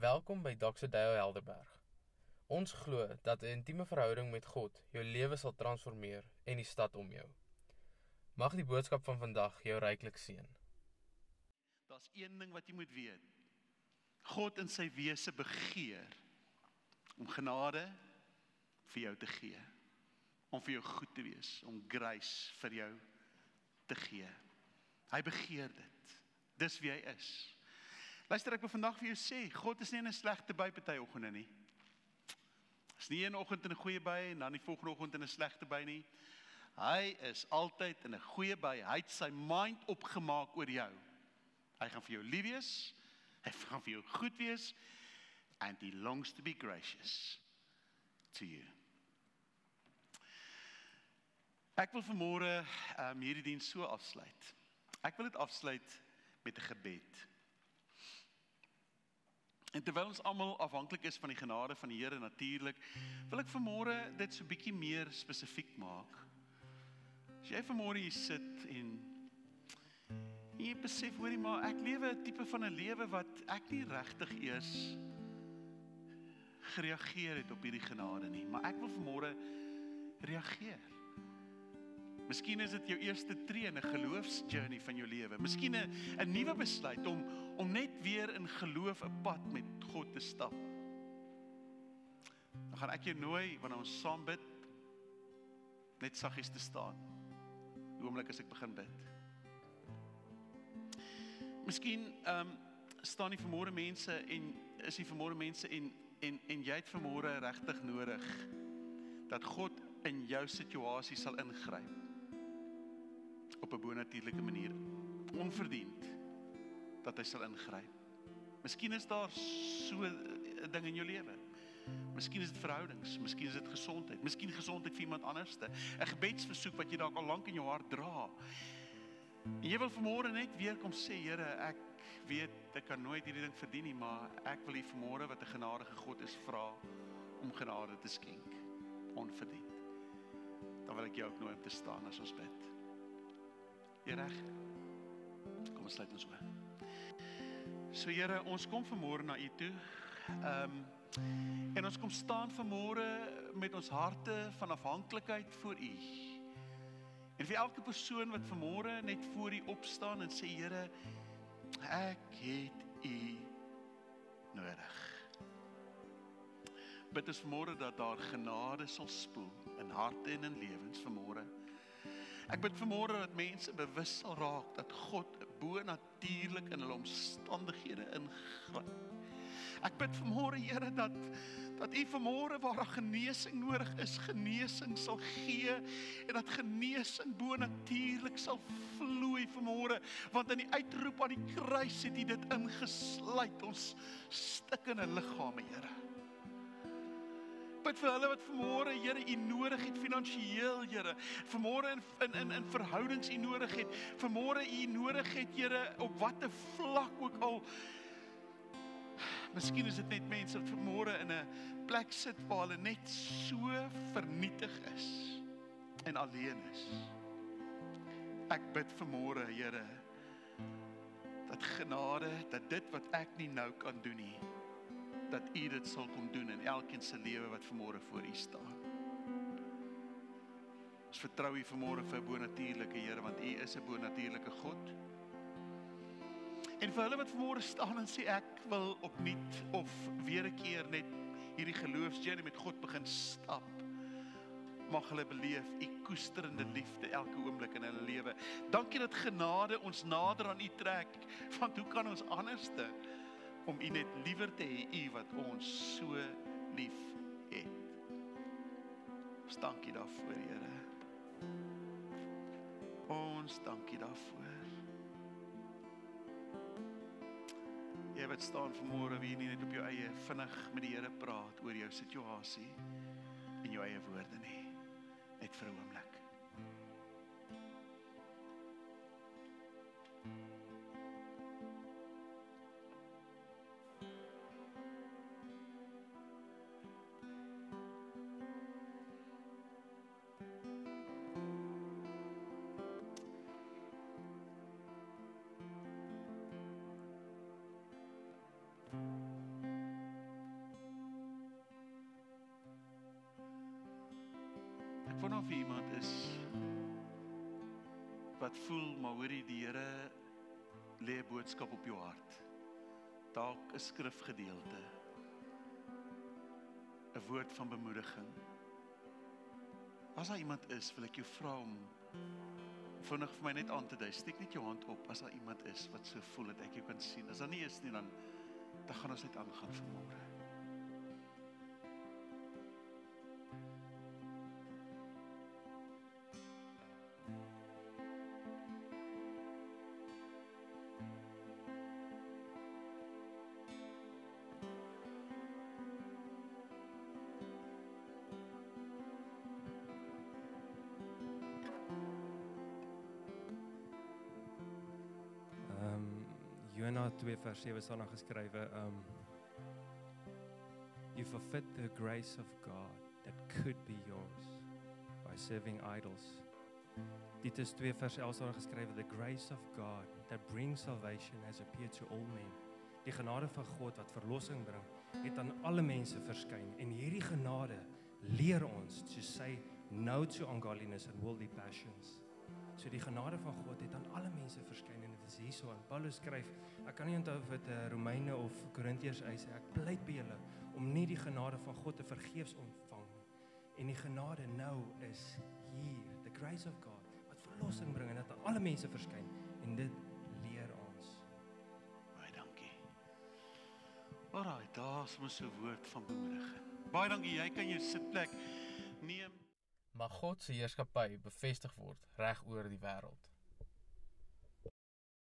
Welkom by Dr. Dale Helderberg. Ons glo dat 'n intieme verhouding met God jou lewe sal transformeer en die stad om jou. Mag die boodskap van vandag jou ryklik seën. Daar's een ding wat jy moet weet. God in sy wese begeer om genade vir jou te gee. Om vir jou goed te wees, om grace vir jou te gee. Hy begeer dit. Dis wie hy is. Luister, ek wil vandag vir jou sê, God is nie in 'n slegte by party oggende nie. Is nie een oggend in 'n goeie by en dan die volgende oggend in 'n slegte by nie. Hy is altyd in 'n goeie by. Hy het sy mind opgemaak oor jou. Hy gaan vir jou lief wees, hy gaan vir jou goed wees, and he longs to be gracious to you. Ek wil vanmôre hierdie diens so afsluit. Ek wil dit afsluit met 'n gebed. En terwyl ons almal afhanklik is van die genade van die Here natuurlik, wil ek vanmôre dit so bietjie meer spesifiek maak. As jy vanmôre hier sit en jy besef, hoorie maar, ek lewe 'n tipe van 'n lewe wat ek nie regtig eers gereageer het op hierdie genade nie, maar ek wil vanmôre reageer. Miskien is dit jou eerste tree in 'n geloofsjourney van jou lewe. Miskien 'n nuwe besluit om net weer in geloof 'n pad met God te stap. Dan gaan ek jou nooi wanneer ons saam bid, net saggies te staan. Die oomblik as ek begin bid. Miskien staan die vanmôre mense en is die vanmôre mense en jy het vanmôre regtig nodig dat God in jou situasie sal ingryp. Op 'n bonatuurlike manier, onverdiend, dat hy sal ingryp. Miskien is daar so 'n ding in jou lewe. Miskien is dit verhoudings, miskien is dit gesondheid, miskien gesondheid vir iemand anderste. 'n Gebedsversoek wat jy dalk al lank in jou hart dra. En jy wil vanmôre net weer kom sê, Here, ek weet ek kan nooit hierdie ding verdien nie, maar ek wil U vanmôre wat 'n genadige God is vra om genade te skenk, onverdiend. Dan wil ek jou ook nooi om te staan as ons bid. Jy reg? Kom ons sluit ons oë. So Here, ons kom vanmôre na U toe. En ons kom staan vanmôre met ons harte van afhanklikheid voor U. En vir elke persoon wat vanmôre net voor U opstaan en sê, Here, ek het U nodig. Bid ons vanmôre dat daar genade sal spoel in harte en in lewens vanmôre. Ek bid vanmôre dat mense bewus sal raak dat God bo-natuurlik in hulle omstandighede ingryp. Ek bid vanmôre, Here, dat U vanmôre waar daar genesing nodig is, genesing sal gee en dat genesing bo-natuurlik sal vloei vanmôre, want in die uitroep aan die kruis het U dit ingesluit, ons stikkende liggame, Here. Bid vir hulle wat vanmôre, Here, U nodig het finansiëel, Here. Vanmôre in verhoudings U nodig het. Vanmôre U nodig het, Here, op watter vlak ook al. Miskien is dit net mense wat vanmôre in 'n plek sit waar hulle net so vernietig is en alleen is. Ek bid vanmôre, Here, dat genade, dat dit wat ek nie nou kan doen nie, dat U dit sal kom doen in elkeen se lewe wat vanmôre voor U staan. Ons vertrou U vanmôre vir 'n bonatuurlike, Here, want U is 'n bonatuurlike God. En vir hulle wat vanmôre staan en sê, ek wil opnuut of weer 'n keer net hierdie geloofsjourney met God begin stap, mag hulle beleef U koesterende liefde elke oomblik in hulle lewe. Dankie dat genade ons nader aan U trek, want hoe kan ons anderste om U net liewer te hê, U wat ons so lief het. Ons dankie daarvoor, Here. Ons dankie daarvoor. Jy wat staan vanmôre, wie nie net op jou eie vinnig met die Here praat oor jou situasie en jou eie woorde nie. Net vir 'n oomblik. wonder of iemand is wat voel, maar hoorie, die Here lê 'n boodskap op jou hart. Dalk 'n skrifgedeelte, 'n woord van bemoediging. As daar iemand is, wil ek jou vra om vinnig vir my net aan te dui. Steek net jou hand op as daar iemand is wat so voel dat ek jou kan sien. As daar nie is nie, dan gaan ons net aangaan vanmôre. Jona 2:7 staan daar geskrywe, you forfeit the grace of God that could be yours by serving idols. Titus 2:11 staan daar geskrywe, the grace of God that brings salvation has appeared to all men. Die genade van God wat verlossing bring, het aan alle mense verskyn, en hierdie genade leer ons to say no to ungodliness and worldly passions. So die genade van God het aan alle mense verskyn, en dit is hierso, en Paulus skryf, ek kan nie onthou of dit Romeine of Korintiërs is, ek pleit by julle om nie die genade van God te vergeefs ontvang nie. En die genade nou is hier, the grace of God, wat verlossing bring en dat aan alle mense verskyn, en dit leer ons. Baie dankie. Alright, daar is mos 'n woord van bemoediging. Baie dankie, jy kan jou sitplek neem. Mag God se heerskappy bevestig word reg oor die wêreld.